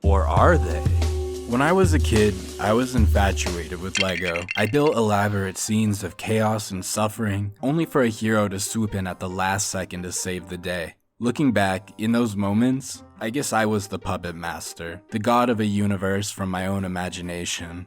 Or are they? When I was a kid, I was infatuated with Lego. I built elaborate scenes of chaos and suffering, only for a hero to swoop in at the last second to save the day. Looking back, in those moments, I guess I was the puppet master, the god of a universe from my own imagination.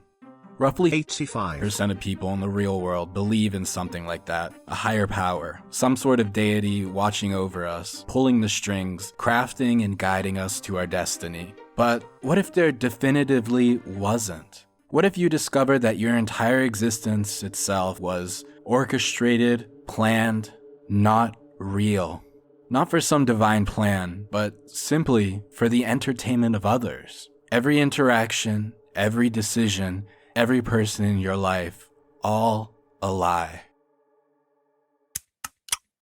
Roughly 85% of people in the real world believe in something like that, a higher power, some sort of deity watching over us, pulling the strings, crafting and guiding us to our destiny. But what if there definitively wasn't? What if you discovered that your entire existence itself was orchestrated, planned, not real? Not for some divine plan, but simply for the entertainment of others. Every interaction, every decision, every person in your life, all a lie.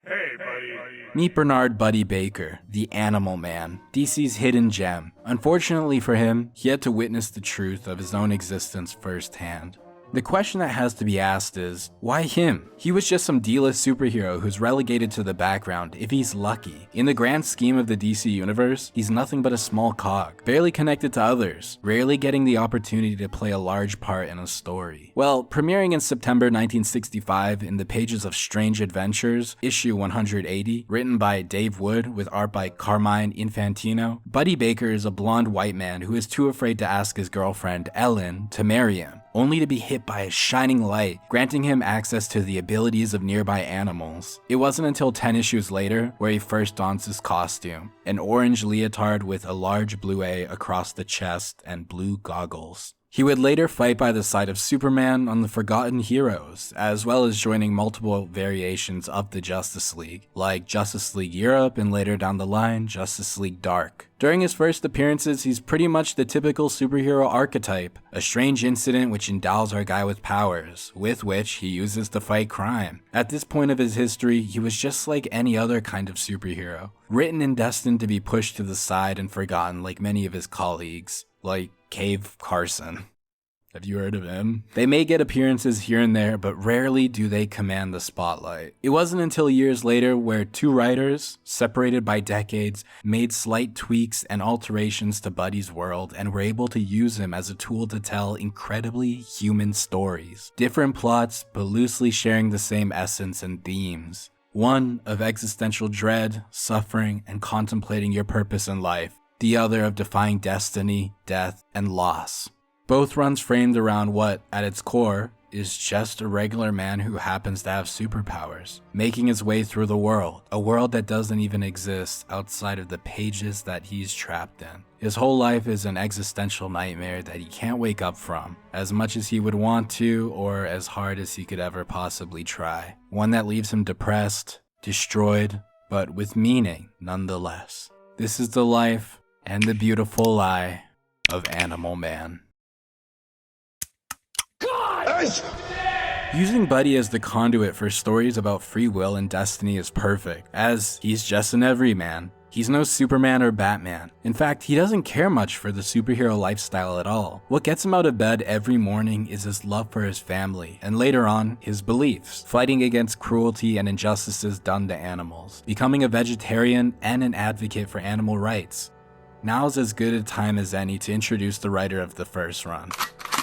Hey, buddy. Meet Bernard Buddy Baker, the Animal Man, DC's hidden gem. Unfortunately for him, he had to witness the truth of his own existence firsthand. The question that has to be asked is, why him? He was just some D-list superhero who's relegated to the background if he's lucky. In the grand scheme of the DC universe, he's nothing but a small cog, barely connected to others, rarely getting the opportunity to play a large part in a story. Well, premiering in September 1965 in the pages of Strange Adventures, issue 180, written by Dave Wood with art by Carmine Infantino, Buddy Baker is a blonde white man who is too afraid to ask his girlfriend, Ellen, to marry him, only to be hit by a shining light, granting him access to the abilities of nearby animals. It wasn't until 10 issues later where he first dons his costume, an orange leotard with a large blue A across the chest and blue goggles. He would later fight by the side of Superman on the Forgotten Heroes, as well as joining multiple variations of the Justice League, like Justice League Europe and later down the line, Justice League Dark. During his first appearances, he's pretty much the typical superhero archetype, a strange incident which endows our guy with powers, with which he uses to fight crime. At this point of his history, he was just like any other kind of superhero, written and destined to be pushed to the side and forgotten like many of his colleagues, like Cave Carson. Have you heard of him? They may get appearances here and there, but rarely do they command the spotlight. It wasn't until years later where two writers, separated by decades, made slight tweaks and alterations to Buddy's world and were able to use him as a tool to tell incredibly human stories. Different plots, but loosely sharing the same essence and themes. One of existential dread, suffering, and contemplating your purpose in life. The other of defying destiny, death, and loss. Both runs framed around what, at its core, is just a regular man who happens to have superpowers, making his way through the world, a world that doesn't even exist outside of the pages that he's trapped in. His whole life is an existential nightmare that he can't wake up from, as much as he would want to or as hard as he could ever possibly try. One that leaves him depressed, destroyed, but with meaning nonetheless. This is the life and the beautiful lie of Animal Man. Using Buddy as the conduit for stories about free will and destiny is perfect, as he's just an everyman. He's no Superman or Batman. In fact, he doesn't care much for the superhero lifestyle at all. What gets him out of bed every morning is his love for his family, and later on, his beliefs, fighting against cruelty and injustices done to animals, becoming a vegetarian and an advocate for animal rights. Now's as good a time as any to introduce the writer of the first run.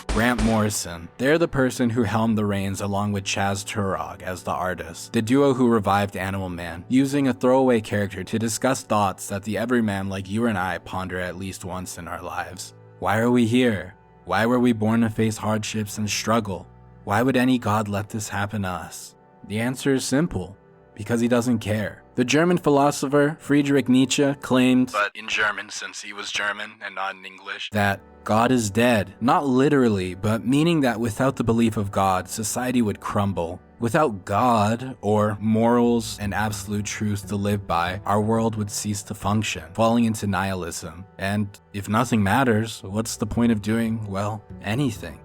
Grant Morrison. They're the person who helmed the reins along with Chaz Turok as the artist, the duo who revived Animal Man, using a throwaway character to discuss thoughts that the everyman like you and I ponder at least once in our lives. Why are we here? Why were we born to face hardships and struggle? Why would any god let this happen to us? The answer is simple. Because he doesn't care. The German philosopher Friedrich Nietzsche claimed, but in German since he was German and not in English, that God is dead. Not literally, but meaning that without the belief of God, society would crumble. Without God, or morals and absolute truth to live by, our world would cease to function, falling into nihilism. And if nothing matters, what's the point of doing, well, anything?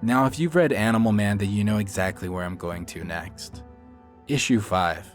Now, if you've read Animal Man, then you know exactly where I'm going to next. Issue 5,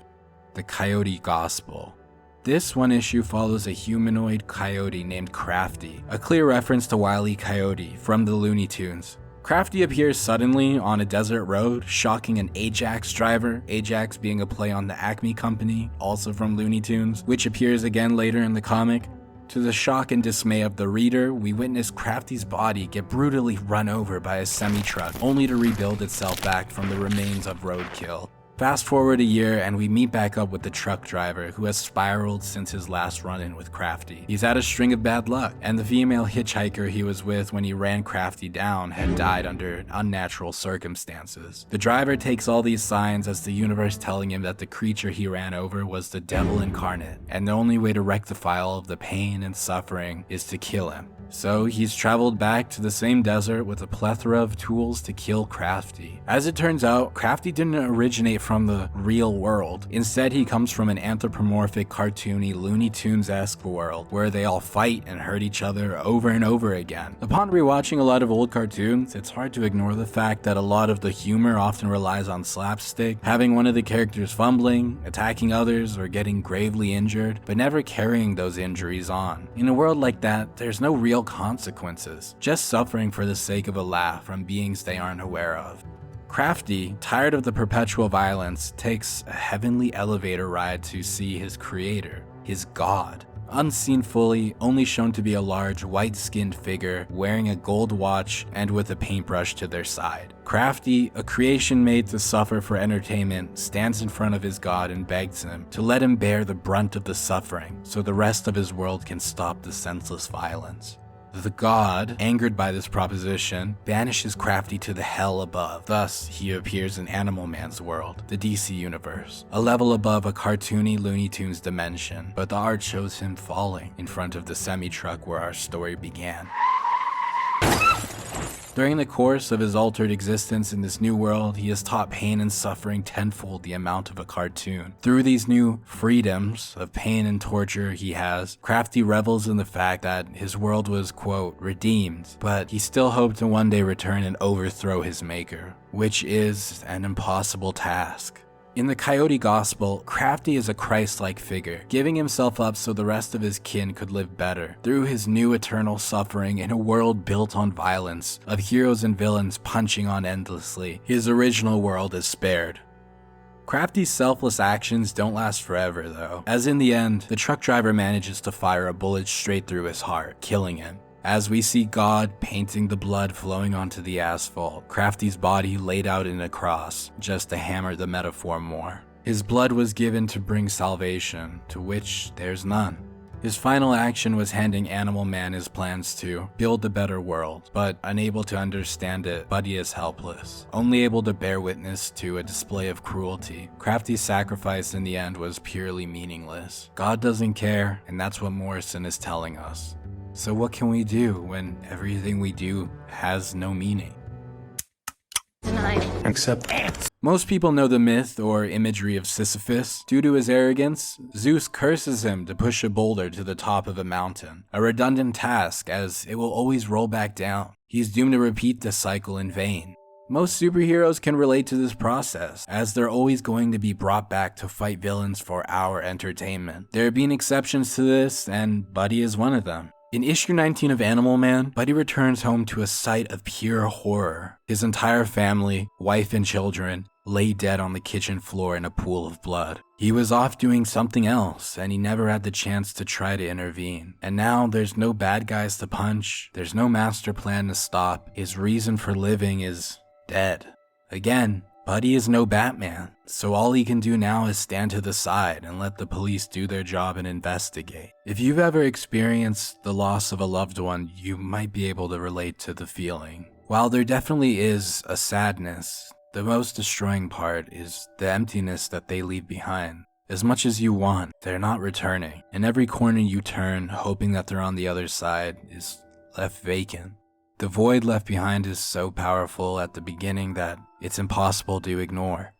The Coyote Gospel. This one issue follows a humanoid coyote named Crafty, a clear reference to Wile E. Coyote from the Looney Tunes. Crafty appears suddenly on a desert road, shocking an Ajax driver, Ajax being a play on the Acme Company, also from Looney Tunes, which appears again later in the comic. To the shock and dismay of the reader, we witness Crafty's body get brutally run over by a semi-truck, only to rebuild itself back from the remains of roadkill. Fast forward a year and we meet back up with the truck driver who has spiraled since his last run-in with Crafty. He's had a string of bad luck, and the female hitchhiker he was with when he ran Crafty down had died under unnatural circumstances. The driver takes all these signs as the universe telling him that the creature he ran over was the devil incarnate, and the only way to rectify all of the pain and suffering is to kill him. So he's traveled back to the same desert with a plethora of tools to kill Crafty. As it turns out, Crafty didn't originate from the real world. Instead, he comes from an anthropomorphic, cartoony, Looney Tunes-esque world where they all fight and hurt each other over and over again. Upon rewatching a lot of old cartoons, it's hard to ignore the fact that a lot of the humor often relies on slapstick, having one of the characters fumbling, attacking others, or getting gravely injured, but never carrying those injuries on. In a world like that, there's no real consequences, just suffering for the sake of a laugh from beings they aren't aware of. Crafty, tired of the perpetual violence, takes a heavenly elevator ride to see his creator, his god. Unseen fully, only shown to be a large white-skinned figure wearing a gold watch and with a paintbrush to their side. Crafty, a creation made to suffer for entertainment, stands in front of his god and begs him to let him bear the brunt of the suffering so the rest of his world can stop the senseless violence. The god, angered by this proposition, banishes Crafty to the hell above. Thus, he appears in Animal Man's world, the DC universe, a level above a cartoony Looney Tunes dimension, but the art shows him falling in front of the semi-truck where our story began. During the course of his altered existence in this new world, he has taught pain and suffering tenfold the amount of a cartoon. Through these new freedoms of pain and torture he has, Crafty revels in the fact that his world was, quote, redeemed, but he still hoped to one day return and overthrow his maker, which is an impossible task. In the Coyote Gospel, Crafty is a Christ-like figure, giving himself up so the rest of his kin could live better. Through his new eternal suffering in a world built on violence, of heroes and villains punching on endlessly, his original world is spared. Crafty's selfless actions don't last forever though, as in the end, the truck driver manages to fire a bullet straight through his heart, killing him. As we see God painting the blood flowing onto the asphalt, Crafty's body laid out in a cross, just to hammer the metaphor more. His blood was given to bring salvation, to which there's none. His final action was handing Animal Man his plans to build a better world, but unable to understand it, Buddy is helpless, only able to bear witness to a display of cruelty. Crafty's sacrifice in the end was purely meaningless. God doesn't care, and that's what Morrison is telling us. So what can we do when everything we do has no meaning? Except ants. Most people know the myth or imagery of Sisyphus. Due to his arrogance, Zeus curses him to push a boulder to the top of a mountain, a redundant task as it will always roll back down. He's doomed to repeat this cycle in vain. Most superheroes can relate to this process, as they're always going to be brought back to fight villains for our entertainment. There have been exceptions to this, and Buddy is one of them. In issue 19 of Animal Man, Buddy returns home to a sight of pure horror. His entire family, wife and children, lay dead on the kitchen floor in a pool of blood. He was off doing something else, and he never had the chance to try to intervene. And now there's no bad guys to punch, there's no master plan to stop. His reason for living is dead. Again, Buddy is no Batman, so all he can do now is stand to the side and let the police do their job and investigate. If you've ever experienced the loss of a loved one, you might be able to relate to the feeling. While there definitely is a sadness, the most destroying part is the emptiness that they leave behind. As much as you want, they're not returning, and every corner you turn, hoping that they're on the other side, is left vacant. The void left behind is so powerful at the beginning that it's impossible to ignore.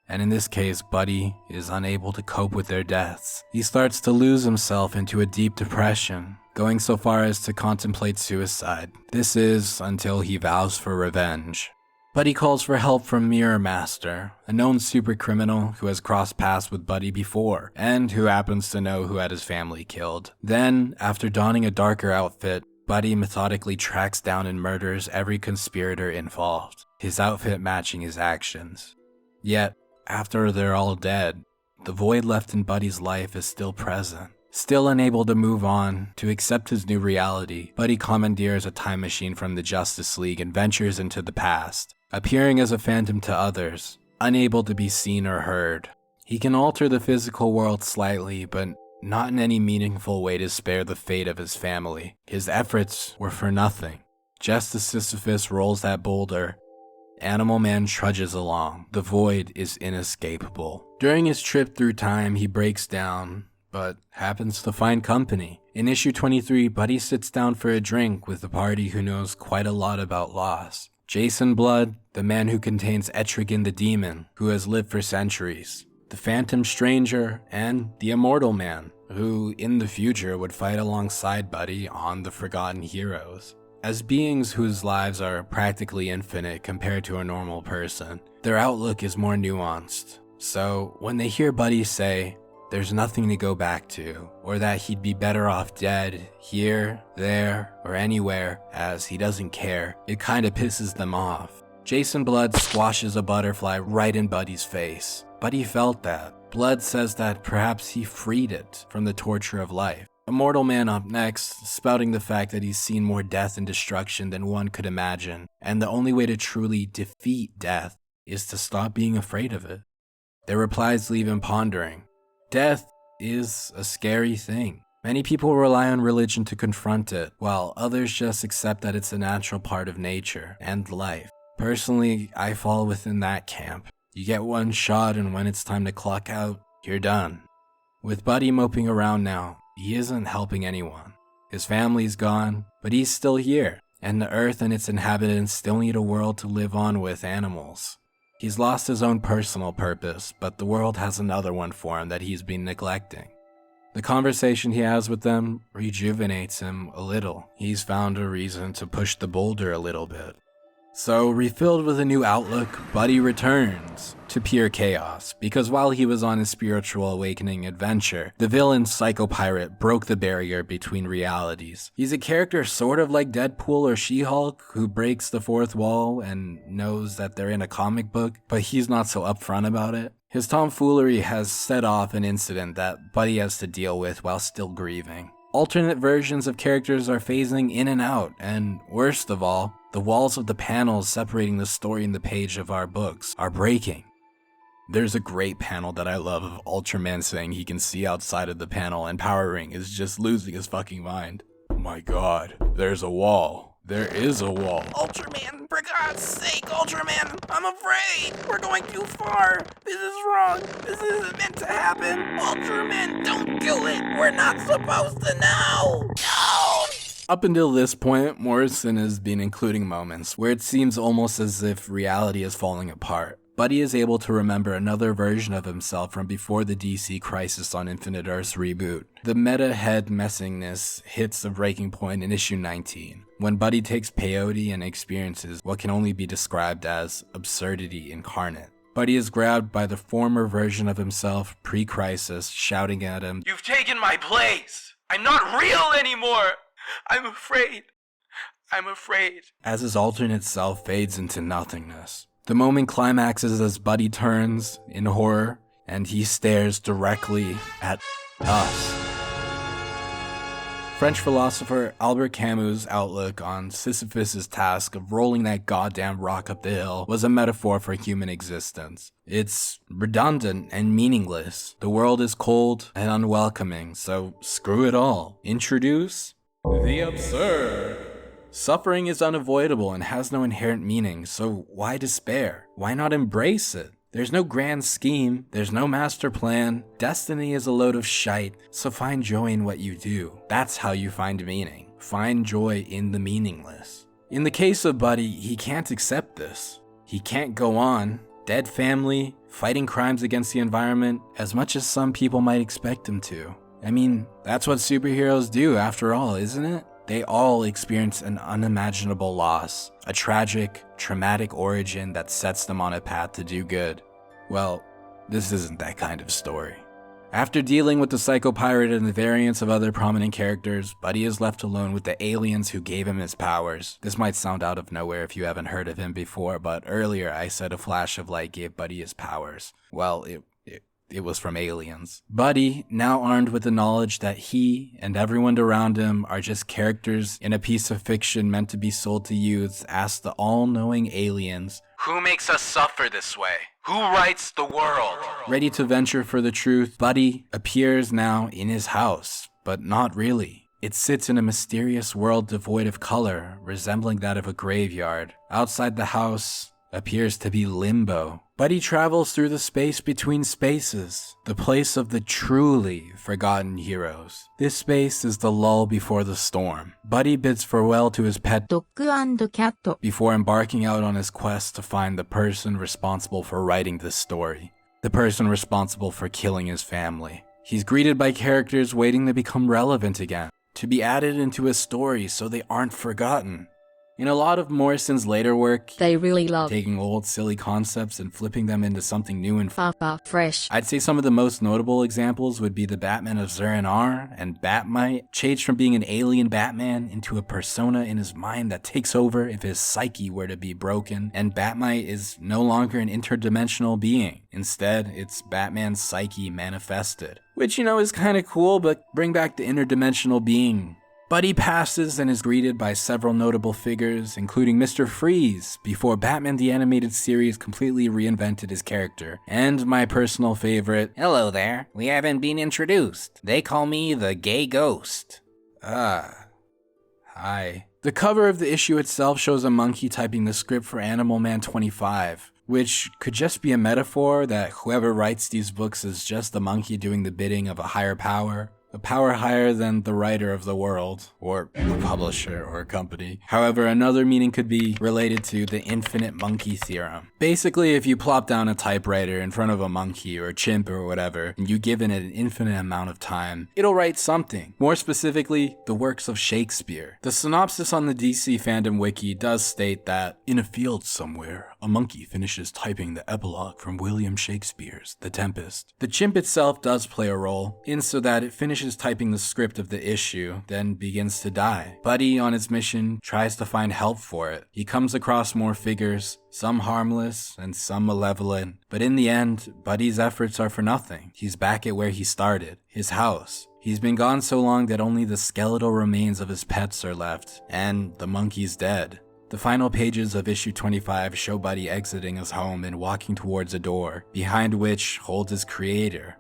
And in this case, Buddy is unable to cope with their deaths. He starts to lose himself into a deep depression, going so far as to contemplate suicide. This is until he vows for revenge. Buddy calls for help from Mirror Master, a known supercriminal who has crossed paths with Buddy before, and who happens to know who had his family killed. Then, after donning a darker outfit, Buddy methodically tracks down and murders every conspirator involved, his outfit matching his actions. Yet, after they're all dead, the void left in Buddy's life is still present. Still unable to move on, to accept his new reality, Buddy commandeers a time machine from the Justice League and ventures into the past, appearing as a phantom to others, unable to be seen or heard. He can alter the physical world slightly, but not in any meaningful way to spare the fate of his family. His efforts were for nothing. Just as Sisyphus rolls that boulder, Animal Man trudges along. The void is inescapable. During his trip through time, he breaks down, but happens to find company. In issue 23, Buddy sits down for a drink with a party who knows quite a lot about loss. Jason Blood, the man who contains Etrigan the demon, who has lived for centuries. The Phantom Stranger, and the Immortal Man, who in the future would fight alongside Buddy on the Forgotten Heroes. As beings whose lives are practically infinite compared to a normal person, their outlook is more nuanced. So when they hear Buddy say, there's nothing to go back to, or that he'd be better off dead, here, there, or anywhere, as he doesn't care, it kinda pisses them off. Jason Blood squashes a butterfly right in Buddy's face. Buddy felt that. Blood says that perhaps he freed it from the torture of life. Immortal Man up next, spouting the fact that he's seen more death and destruction than one could imagine, and the only way to truly defeat death is to stop being afraid of it. Their replies leave him pondering. Death is a scary thing. Many people rely on religion to confront it, while others just accept that it's a natural part of nature and life. Personally, I fall within that camp. You get one shot, and when it's time to clock out, you're done. With Buddy moping around now, he isn't helping anyone. His family's gone, but he's still here, and the earth and its inhabitants still need a world to live on with animals. He's lost his own personal purpose, but the world has another one for him that he's been neglecting. The conversation he has with them rejuvenates him a little. He's found a reason to push the boulder a little bit. So, refilled with a new outlook, Buddy returns to pure chaos, because while he was on his spiritual awakening adventure, the villain Psycho Pirate broke the barrier between realities. He's a character sort of like Deadpool or She-Hulk, who breaks the fourth wall and knows that they're in a comic book, but he's not so upfront about it. His tomfoolery has set off an incident that Buddy has to deal with while still grieving. Alternate versions of characters are phasing in and out, and worst of all, the walls of the panels separating the story and the page of our books are breaking. There's a great panel that I love of Ultraman saying he can see outside of the panel, and Power Ring is just losing his fucking mind. My god, there's a wall. There is a wall. Ultraman, for God's sake, Ultraman, I'm afraid. We're going too far. This is wrong. This isn't meant to happen. Ultraman, don't do it. We're not supposed to know. No! Up until this point, Morrison has been including moments where it seems almost as if reality is falling apart. Buddy is able to remember another version of himself from before the DC Crisis on Infinite Earths reboot. The meta-head messiness hits a breaking point in issue 19, when Buddy takes peyote and experiences what can only be described as absurdity incarnate. Buddy is grabbed by the former version of himself pre-crisis, shouting at him, You've taken my place. I'm not real anymore. I'm afraid. I'm afraid. as his alternate self fades into nothingness. The moment climaxes as Buddy turns in horror and he stares directly at us. French philosopher Albert Camus' outlook on Sisyphus' task of rolling that goddamn rock up the hill was a metaphor for human existence. It's redundant and meaningless. The world is cold and unwelcoming, so screw it all. Introduce the absurd. Suffering is unavoidable and has no inherent meaning, so why despair? Why not embrace it? There's no grand scheme, there's no master plan. Destiny is a load of shite, so find joy in what you do. That's how you find meaning. Find joy in the meaningless. In the case of Buddy, he can't accept this. He can't go on. Dead family, fighting crimes against the environment, as much as some people might expect him to. I mean, that's what superheroes do after all, isn't it? They all experience an unimaginable loss, a tragic, traumatic origin that sets them on a path to do good. Well, this isn't that kind of story. After dealing with the Psycho Pirate and the variants of other prominent characters, Buddy is left alone with the aliens who gave him his powers. This might sound out of nowhere if you haven't heard of him before, but earlier I said a flash of light gave Buddy his powers. Well, it was from aliens. Buddy, now armed with the knowledge that he and everyone around him are just characters in a piece of fiction meant to be sold to youths, asks the all-knowing aliens, "Who makes us suffer this way? Who writes the world?" Ready to venture for the truth, Buddy appears now in his house, but not really. It sits in a mysterious world devoid of color, resembling that of a graveyard. Outside the house appears to be limbo. Buddy travels through the space between spaces, the place of the truly forgotten heroes. This space is the lull before the storm. Buddy bids farewell to his pet dog and cat. before embarking out on his quest to find the person responsible for writing this story, the person responsible for killing his family. He's greeted by characters waiting to become relevant again, to be added into his story so they aren't forgotten. In a lot of Morrison's later work, They really love taking old silly concepts and flipping them into something new and fresh. I'd say some of the most notable examples would be the Batman of Zur-En-Arrh and Batmite, changed from being an alien Batman into a persona in his mind that takes over if his psyche were to be broken, and Batmite is no longer an interdimensional being. Instead, it's Batman's psyche manifested. Which, is kind of cool, but bring back the interdimensional being. Buddy passes and is greeted by several notable figures, including Mr. Freeze, before Batman the Animated Series completely reinvented his character, and my personal favorite, Hello there, we haven't been introduced. They call me the Gay Ghost. hi. The cover of the issue itself shows a monkey typing the script for Animal Man 25, which could just be a metaphor that whoever writes these books is just a monkey doing the bidding of a higher power. A power higher than the writer of the world, or the publisher or company. However, another meaning could be related to the infinite monkey theorem. Basically, if you plop down a typewriter in front of a monkey or a chimp or whatever, and you give it an infinite amount of time, it'll write something. More specifically, the works of Shakespeare. The synopsis on the DC fandom wiki does state that, in a field somewhere, a monkey finishes typing the epilogue from William Shakespeare's The Tempest. The chimp itself does play a role, in so that it finishes typing the script of the issue, then begins to die. Buddy, on his mission, tries to find help for it. He comes across more figures, some harmless and some malevolent, but in the end, Buddy's efforts are for nothing. He's back at where he started, his house. He's been gone so long that only the skeletal remains of his pets are left, and the monkey's dead. The final pages of issue 25 show Buddy exiting his home and walking towards a door, behind which holds his creator,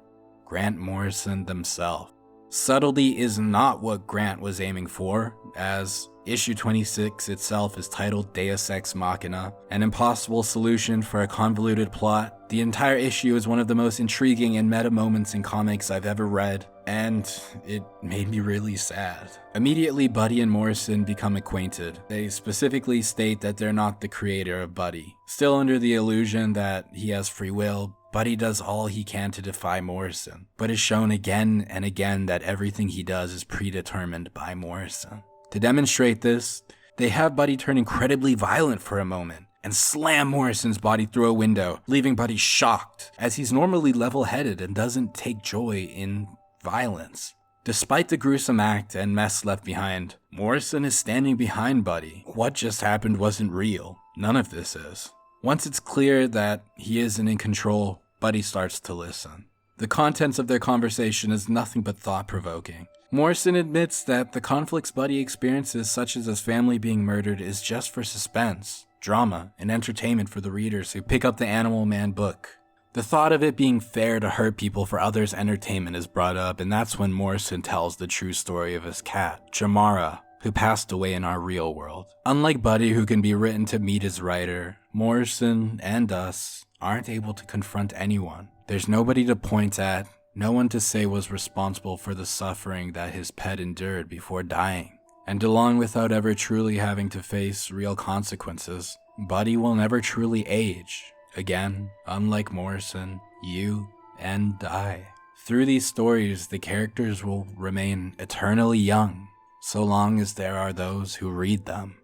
Grant Morrison himself. Subtlety is not what Grant was aiming for, as issue 26 itself is titled Deus Ex Machina, an impossible solution for a convoluted plot. The entire issue is one of the most intriguing and meta moments in comics I've ever read, and it made me really sad. Immediately, Buddy and Morrison become acquainted. They specifically state that they're not the creator of Buddy. Still under the illusion that he has free will, Buddy does all he can to defy Morrison, but is shown again and again that everything he does is predetermined by Morrison. To demonstrate this, they have Buddy turn incredibly violent for a moment and slam Morrison's body through a window, leaving Buddy shocked, as he's normally level-headed and doesn't take joy in violence. Despite the gruesome act and mess left behind, Morrison is standing behind Buddy. What just happened wasn't real. None of this is. Once it's clear that he isn't in control, Buddy starts to listen. The contents of their conversation is nothing but thought-provoking. Morrison admits that the conflicts Buddy experiences, such as his family being murdered, is just for suspense, drama, and entertainment for the readers who pick up the Animal Man book. The thought of it being fair to hurt people for others' entertainment is brought up, and that's when Morrison tells the true story of his cat, Jamara, who passed away in our real world. Unlike Buddy, who can be written to meet his writer, Morrison and us aren't able to confront anyone. There's nobody to point at, no one to say was responsible for the suffering that his pet endured before dying. And along without ever truly having to face real consequences, Buddy will never truly age. Again, unlike Morrison, you and I. Through these stories, the characters will remain eternally young, so long as there are those who read them.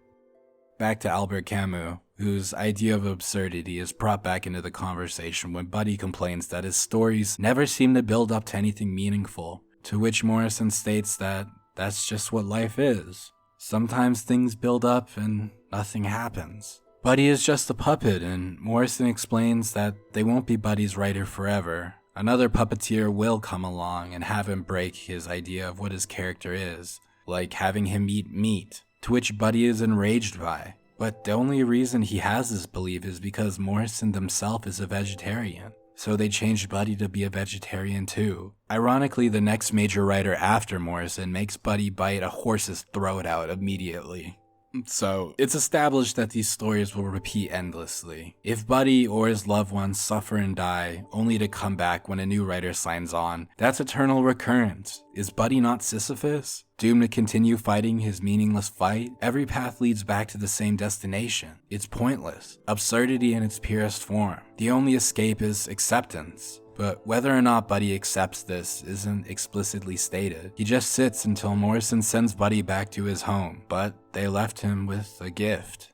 Back to Albert Camus, whose idea of absurdity is brought back into the conversation when Buddy complains that his stories never seem to build up to anything meaningful, to which Morrison states that that's just what life is. Sometimes things build up and nothing happens. Buddy is just a puppet, and Morrison explains that they won't be Buddy's writer forever. Another puppeteer will come along and have him break his idea of what his character is, like having him eat meat, to which Buddy is enraged by. But the only reason he has this belief is because Morrison himself is a vegetarian, so they changed Buddy to be a vegetarian too. Ironically, the next major writer after Morrison makes Buddy bite a horse's throat out immediately. So, it's established that these stories will repeat endlessly. If Buddy or his loved ones suffer and die, only to come back when a new writer signs on, that's eternal recurrence. Is Buddy not Sisyphus, doomed to continue fighting his meaningless fight? Every path leads back to the same destination. It's pointless. Absurdity in its purest form. The only escape is acceptance. But whether or not Buddy accepts this isn't explicitly stated. He just sits until Morrison sends Buddy back to his home, but they left him with a gift.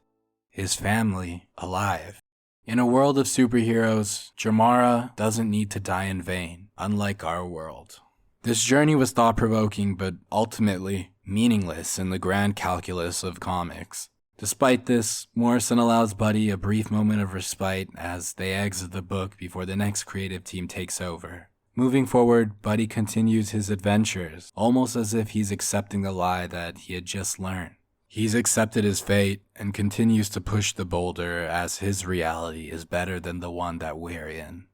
His family, alive. In a world of superheroes, Jamara doesn't need to die in vain, unlike our world. This journey was thought-provoking, but ultimately meaningless in the grand calculus of comics. Despite this, Morrison allows Buddy a brief moment of respite as they exit the book before the next creative team takes over. Moving forward, Buddy continues his adventures, almost as if he's accepting the lie that he had just learned. He's accepted his fate and continues to push the boulder as his reality is better than the one that we're in.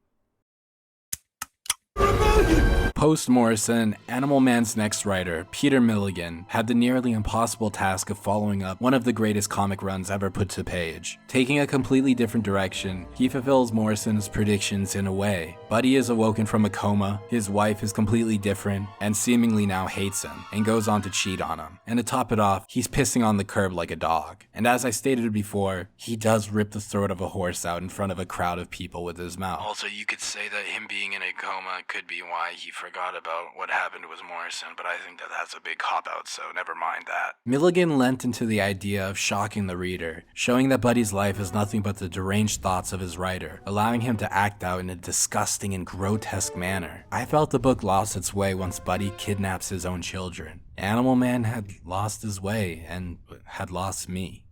Post-Morrison, Animal Man's next writer, Peter Milligan, had the nearly impossible task of following up one of the greatest comic runs ever put to page. Taking a completely different direction, he fulfills Morrison's predictions in a way. Buddy is awoken from a coma, his wife is completely different, and seemingly now hates him, and goes on to cheat on him. And to top it off, he's pissing on the curb like a dog. And as I stated before, he does rip the throat of a horse out in front of a crowd of people with his mouth. Also, you could say that him being in a coma could be why he forgot about what happened with Morrison, but I think that that's a big cop-out, so never mind that. Milligan lent into the idea of shocking the reader, showing that Buddy's life is nothing but the deranged thoughts of his writer, allowing him to act out in a disgusting and grotesque manner. I felt the book lost its way once Buddy kidnaps his own children. Animal Man had lost his way and had lost me.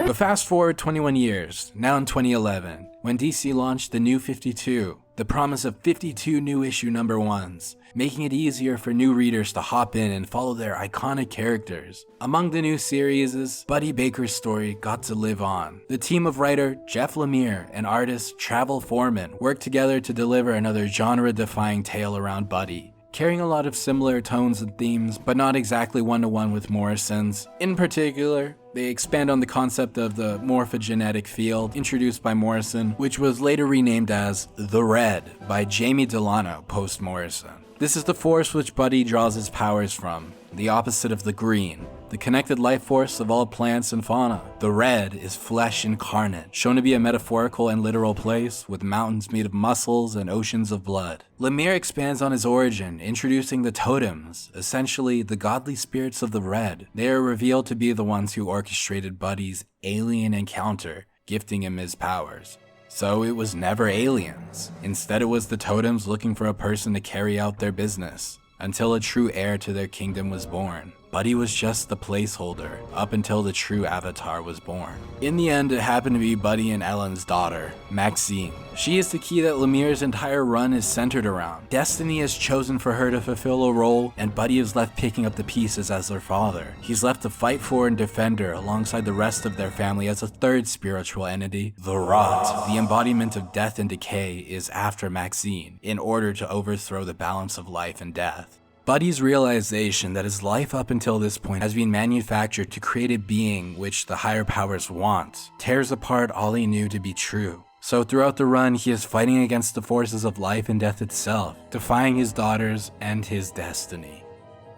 But fast forward 21 years, now in 2011, when DC launched the New 52, the promise of 52 new issue number 1s, making it easier for new readers to hop in and follow their iconic characters. Among the new series is Buddy Baker's story got to live on. The team of writer Jeff Lemire and artist Travel Foreman worked together to deliver another genre-defying tale around Buddy, carrying a lot of similar tones and themes, but not exactly one-to-one with Morrison's. In particular, they expand on the concept of the morphogenetic field introduced by Morrison, which was later renamed as The Red by Jamie Delano post-Morrison. This is the force which Buddy draws his powers from, the opposite of the green, the connected life force of all plants and fauna. The red is flesh incarnate, shown to be a metaphorical and literal place with mountains made of muscles and oceans of blood. Lemire expands on his origin, introducing the totems, essentially the godly spirits of the red. They are revealed to be the ones who orchestrated Buddy's alien encounter, gifting him his powers. So it was never aliens. Instead, it was the totems looking for a person to carry out their business, until a true heir to their kingdom was born. Buddy was just the placeholder, up until the true avatar was born. In the end, it happened to be Buddy and Ellen's daughter, Maxine. She is the key that Lemire's entire run is centered around. Destiny has chosen for her to fulfill a role, and Buddy is left picking up the pieces as their father. He's left to fight for and defend her alongside the rest of their family as a third spiritual entity, the Rot. The embodiment of death and decay is after Maxine, in order to overthrow the balance of life and death. Buddy's realization that his life up until this point has been manufactured to create a being which the higher powers want tears apart all he knew to be true. So throughout the run, he is fighting against the forces of life and death itself, defying his daughters and his destiny.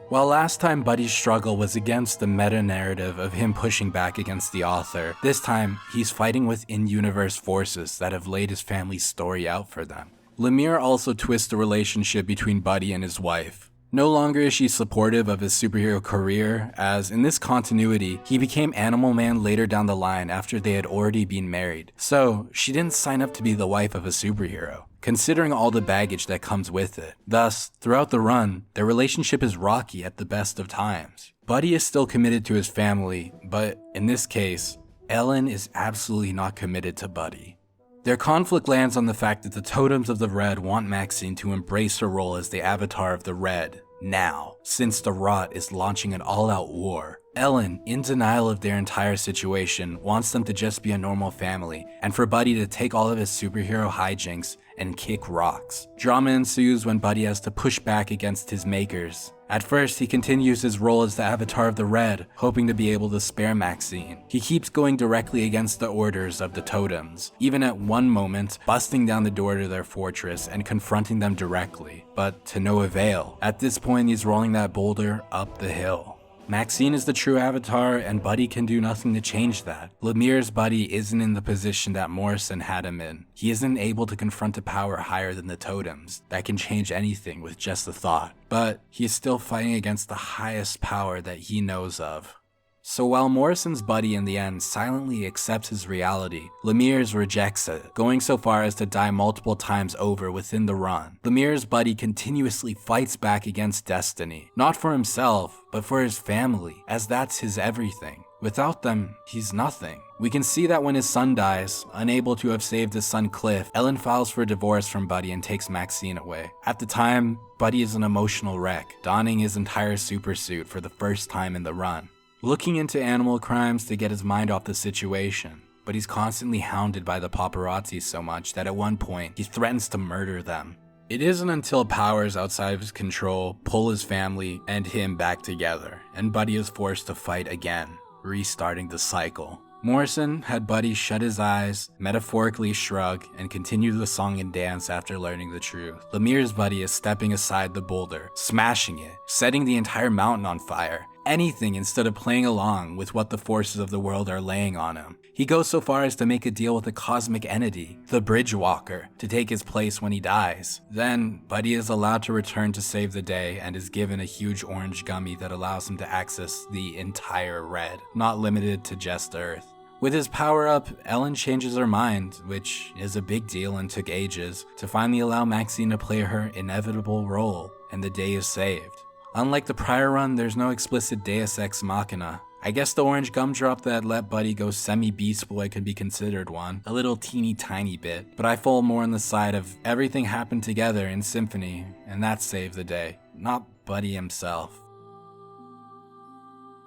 While last time Buddy's struggle was against the meta-narrative of him pushing back against the author, this time he's fighting with in-universe forces that have laid his family's story out for them. Lemire also twists the relationship between Buddy and his wife. No longer is she supportive of his superhero career, as in this continuity, he became Animal Man later down the line after they had already been married. So, she didn't sign up to be the wife of a superhero, considering all the baggage that comes with it. Thus, throughout the run, their relationship is rocky at the best of times. Buddy is still committed to his family, but in this case, Ellen is absolutely not committed to Buddy. Their conflict lands on the fact that the Totems of the Red want Maxine to embrace her role as the avatar of the Red now, since the Rot is launching an all-out war. Ellen, in denial of their entire situation, wants them to just be a normal family, and for Buddy to take all of his superhero hijinks and kick rocks. Drama ensues when Buddy has to push back against his makers. At first, he continues his role as the avatar of the Red, hoping to be able to spare Maxine. He keeps going directly against the orders of the Totems, even at one moment, busting down the door to their fortress and confronting them directly, but to no avail. At this point, he's rolling that boulder up the hill. Maxine is the true avatar, and Buddy can do nothing to change that. Lemire's Buddy isn't in the position that Morrison had him in. He isn't able to confront a power higher than the Totems that can change anything with just a thought. But he is still fighting against the highest power that he knows of. So while Morrison's Buddy in the end silently accepts his reality, Lemire's rejects it, going so far as to die multiple times over within the run. Lemire's Buddy continuously fights back against destiny, not for himself, but for his family, as that's his everything. Without them, he's nothing. We can see that when his son dies, unable to have saved his son Cliff, Ellen files for divorce from Buddy and takes Maxine away. At the time, Buddy is an emotional wreck, donning his entire supersuit for the first time in the run, looking into animal crimes to get his mind off the situation, but he's constantly hounded by the paparazzi so much that at one point, he threatens to murder them. It isn't until powers outside of his control pull his family and him back together, and Buddy is forced to fight again, restarting the cycle. Morrison had Buddy shut his eyes, metaphorically shrug, and continue the song and dance after learning the truth. Lemire's Buddy is stepping aside the boulder, smashing it, setting the entire mountain on fire. Anything instead of playing along with what the forces of the world are laying on him. He goes so far as to make a deal with a cosmic entity, the Bridgewalker, to take his place when he dies. Then, Buddy is allowed to return to save the day and is given a huge orange gummy that allows him to access the entire Red, not limited to just Earth. With his power-up, Ellen changes her mind, which is a big deal and took ages, to finally allow Maxine to play her inevitable role, and the day is saved. Unlike the prior run, there's no explicit Deus Ex Machina. I guess the orange gumdrop that let Buddy go semi-Beast Boy could be considered one, a little teeny tiny bit, but I fall more on the side of everything happened together in symphony, and that saved the day, not Buddy himself.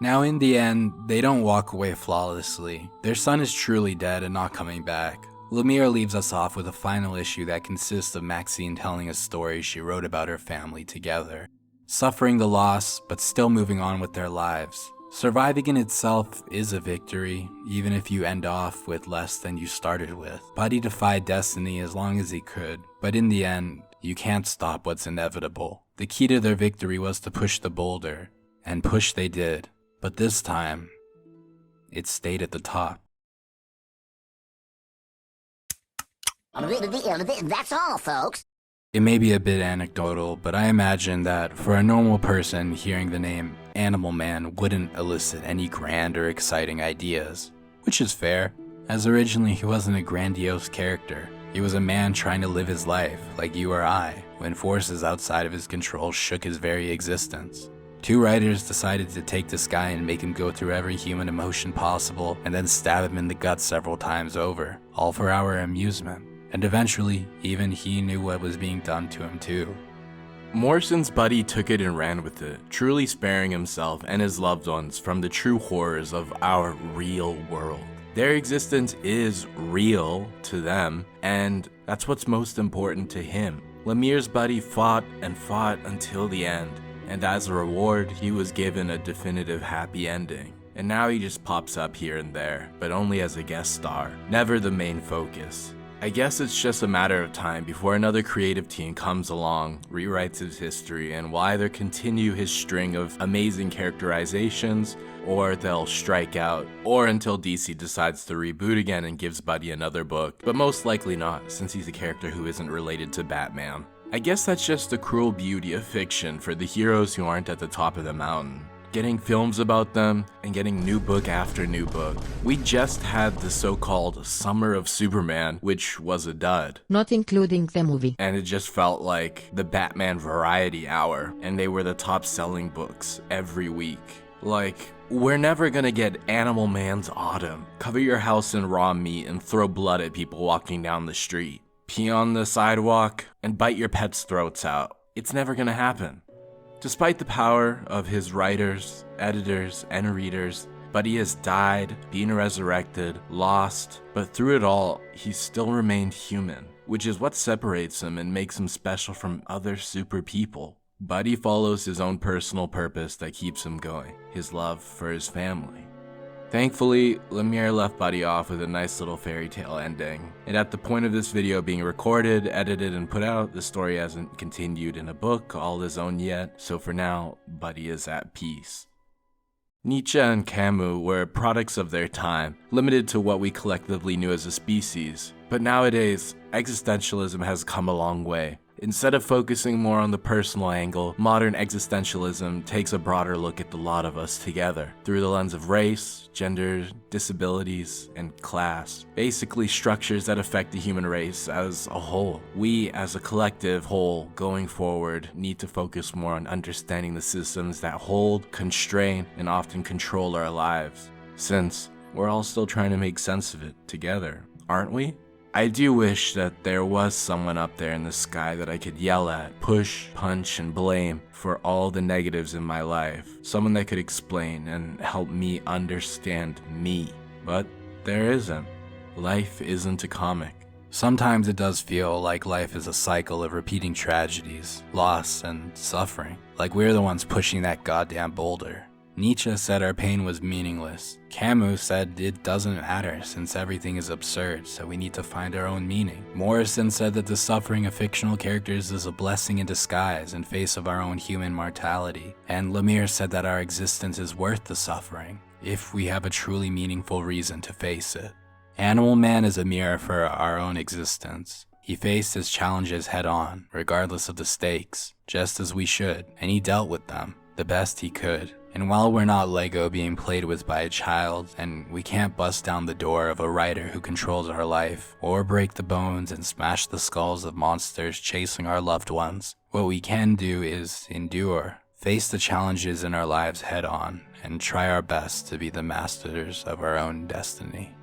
Now in the end, they don't walk away flawlessly. Their son is truly dead and not coming back. Lemire leaves us off with a final issue that consists of Maxine telling a story she wrote about her family together. Suffering the loss, but still moving on with their lives. Surviving in itself is a victory, even if you end off with less than you started with. Buddy defied destiny as long as he could, but in the end, you can't stop what's inevitable. The key to their victory was to push the boulder, and push they did, but this time, it stayed at the top. That's all, folks. It may be a bit anecdotal, but I imagine that for a normal person, hearing the name Animal Man wouldn't elicit any grand or exciting ideas. Which is fair, as originally he wasn't a grandiose character. He was a man trying to live his life, like you or I, when forces outside of his control shook his very existence. Two writers decided to take this guy and make him go through every human emotion possible, and then stab him in the gut several times over, all for our amusement. And eventually, even he knew what was being done to him too. Morrison's Buddy took it and ran with it, truly sparing himself and his loved ones from the true horrors of our real world. Their existence is real to them, and that's what's most important to him. Lemire's Buddy fought and fought until the end, and as a reward, he was given a definitive happy ending. And now he just pops up here and there, but only as a guest star, never the main focus. I guess it's just a matter of time before another creative team comes along, rewrites his history, and will either continue his string of amazing characterizations, or they'll strike out, or until DC decides to reboot again and gives Buddy another book, but most likely not, since he's a character who isn't related to Batman. I guess that's just the cruel beauty of fiction for the heroes who aren't at the top of the mountain. Getting films about them, and getting new book after new book. We just had the so-called Summer of Superman, which was a dud. Not including the movie. And it just felt like the Batman Variety Hour, and they were the top-selling books every week. Like, we're never gonna get Animal Man's Autumn. Cover your house in raw meat and throw blood at people walking down the street. Pee on the sidewalk and bite your pets' throats out. It's never gonna happen. Despite the power of his writers, editors, and readers, Buddy has died, been resurrected, lost, but through it all, he still remained human, which is what separates him and makes him special from other super people. Buddy follows his own personal purpose that keeps him going, his love for his family. Thankfully, Lemire left Buddy off with a nice little fairy tale ending, and at the point of this video being recorded, edited, and put out, the story hasn't continued in a book all his own yet, so for now, Buddy is at peace. Nietzsche and Camus were products of their time, limited to what we collectively knew as a species, but nowadays, existentialism has come a long way. Instead of focusing more on the personal angle, modern existentialism takes a broader look at the lot of us together, through the lens of race, gender, disabilities, and class. Basically structures that affect the human race as a whole. We, as a collective whole, going forward, need to focus more on understanding the systems that hold, constrain, and often control our lives. Since we're all still trying to make sense of it together, aren't we? I do wish that there was someone up there in the sky that I could yell at, push, punch, and blame for all the negatives in my life. Someone that could explain and help me understand me. But there isn't. Life isn't a comic. Sometimes it does feel like life is a cycle of repeating tragedies, loss, and suffering. Like we're the ones pushing that goddamn boulder. Nietzsche said our pain was meaningless. Camus said it doesn't matter since everything is absurd, so we need to find our own meaning. Morrison said that the suffering of fictional characters is a blessing in disguise in face of our own human mortality. And Lemire said that our existence is worth the suffering, if we have a truly meaningful reason to face it. Animal Man is a mirror for our own existence. He faced his challenges head on, regardless of the stakes, just as we should, and he dealt with them the best he could. And while we're not Lego being played with by a child, and we can't bust down the door of a writer who controls our life, or break the bones and smash the skulls of monsters chasing our loved ones, what we can do is endure, face the challenges in our lives head on, and try our best to be the masters of our own destiny.